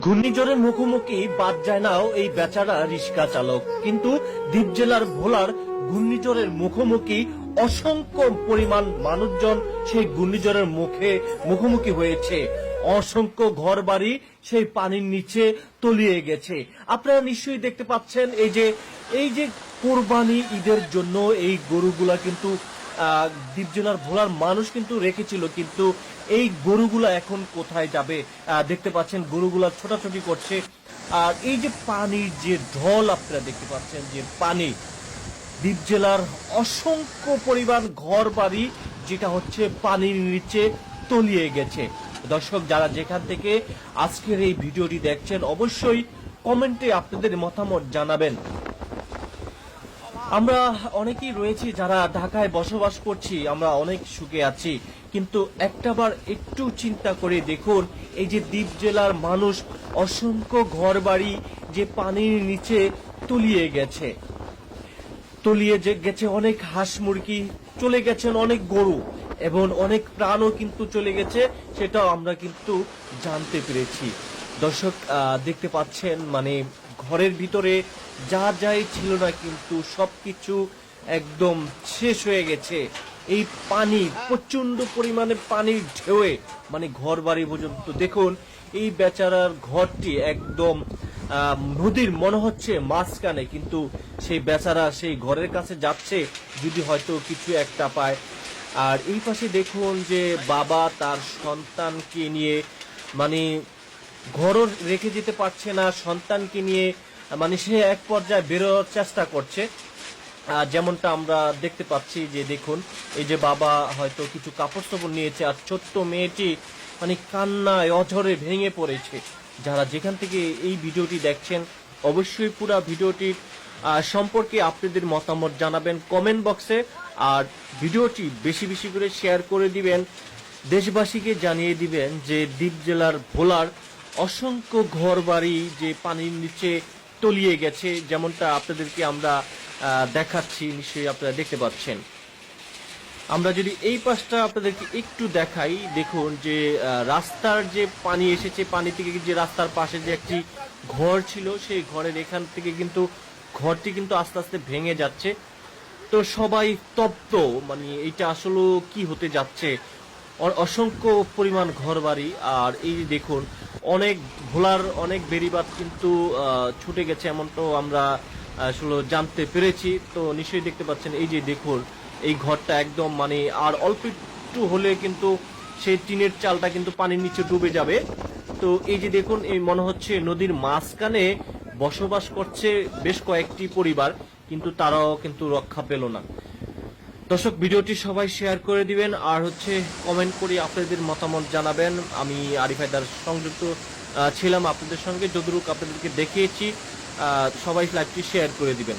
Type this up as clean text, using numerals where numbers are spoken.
ঘূর্ণিঝড়ের মুখোমুখি বাদ যায় নাও এই বেচারা রিক্সা চালক, কিন্তু দ্বীপ জেলার ভোলার ঘূর্ণিঝড়ের মুখোমুখি অসংখ্য পরিমাণ মানুষজন সেই ঘূর্ণিঝড়ের মুখোমুখি হয়েছে। অসংখ্য ঘর বাড়ি সেই পানির নিচে তলিয়ে গেছে। আপনারা নিশ্চয়ই দেখতে পাচ্ছেন এই যে কোরবানি ঈদের জন্য এই গরুগুলা কিন্তু দ্বীপ জেলার ভোলার মানুষ কিন্তু রেখেছিল, কিন্তু এই গরুগুলা এখন কোথায় যাবে? দেখতে পাচ্ছেন গরুগুলা ছোটাছুটি করছে। আর এই যে পানির যে ঢল আপনারা দেখতে পাচ্ছেন, যে পানি দ্বীপ জেলার অসংখ্য পরিমাণ ঘর বাড়ি যেটা হচ্ছে পানির নিচে তলিয়ে গেছে। দর্শক, যারা যেখান থেকে আজকের এই ভিডিওটি দেখছেন অবশ্যই কমেন্টে আপনাদের মতামত জানাবেন। আমরা অনেকেই রয়েছি যারা ঢাকায় বসবাস করছি, আমরা অনেক সুখে আছি, কিন্তু একটাবার একটু চিন্তা করে দেখুন এই যে দ্বীপ জেলার মানুষ অসংখ্য ঘর বাড়ি যে পানির নিচে তলিয়ে গেছে, অনেক হাঁস মুরগি চলে গেছেন, অনেক গরু এবং অনেক প্রাণও কিন্তু চলে গেছে, সেটাও আমরা কিন্তু জানতে পেরেছি। দর্শক, দেখতে পাচ্ছেন মানে ঘরের ভিতরে যা যাই ছিল না কিন্তু সবকিছু একদম শেষ হয়ে গেছে। এই পানি প্রচন্ড পরিমাণে পানির ঢেউয়ে মানে ঘর বাড়ি পর্যন্ত দেখুন, এই বেচারার ঘরটি একদম নদীর মনে হচ্ছে মাঝখানে, কিন্তু সেই বেচারা সেই ঘরের কাছে যাচ্ছে যদি হয়তো কিছু একটা পায়। আর এই পাশে দেখুন যে বাবা তার সন্তানকে নিয়ে মানে ঘরও রেখে যেতে পারছে না, সন্তানকে নিয়ে মানে সে এক পর্যায়ে বেরোর চেষ্টা করছে। যেমনটা আমরা দেখতে পাচ্ছি যে দেখুন এই যে বাবা হয়তো কিছু কাপড় চোপড় নিয়েছে, আর ছোট্ট মেয়েটি মানে কান্নায় অঝরে ভেঙে পড়েছে। যারা যেখান থেকে এই ভিডিওটি দেখছেন অবশ্যই পুরো ভিডিওটির সম্পর্কে আপনাদের মতামত জানাবেন কমেন্ট বক্সে, আর ভিডিওটি বেশি বেশি করে শেয়ার করে দিবেন, দেশবাসীকে জানিয়ে দিবেন যে দ্বীপ জেলার ভোলার অসংখ্য ঘর বাড়ি যে পানির নিচে তলিয়ে গেছে, যেমনটা আপনাদেরকে আমরা দেখাচ্ছি, নিশ্চয়ই আপনারা দেখতে পাচ্ছেন। আমরা যদি এই পাশটা আপনাদেরকে একটু দেখাই, দেখুন যে রাস্তার যে পানি এসেছে, পানি থেকে যে রাস্তার পাশে যে একটি ঘর ছিল, সেই ঘরের এখান থেকে কিন্তু ঘরটি কিন্তু আস্তে আস্তে ভেঙে যাচ্ছে। তো সবাই তপ্ত, মানে এইটা আসলে কি হতে যাচ্ছে। অসংখ্য পরিমাণ ঘর বাড়ি, আর এই দেখুন অনেক ভোলার অনেক বেড়িবাঁধ কিন্তু ছুটে গেছে, এমনটাও আমরা আসলে জানতে পেরেছি। তো নিশ্চয়ই দেখতে পাচ্ছেন এই যে দেখুন এই ঘরটা একদম মানে আর অল্প একটু হলে কিন্তু সেই টিনের চালটা কিন্তু পানির নিচে ডুবে যাবে। তো এই যে দেখুন এই মনে হচ্ছে নদীর মাঝখানে বসবাস করছে বেশ কয়েকটি পরিবার, কিন্তু তারাও কিন্তু রক্ষা পেল না। দর্শক, ভিডিওটি সবাই শেয়ার করে দিবেন, আর হচ্ছে কমেন্ট করে আপনাদের মতামত জানাবেন। আমি আরিফ হায়দার সংযুক্ত ছিলাম আপনাদের সঙ্গে, যতটুকু আপনাদেরকে দেখিয়েছি। সবাই লাইভটি শেয়ার করে দিবেন।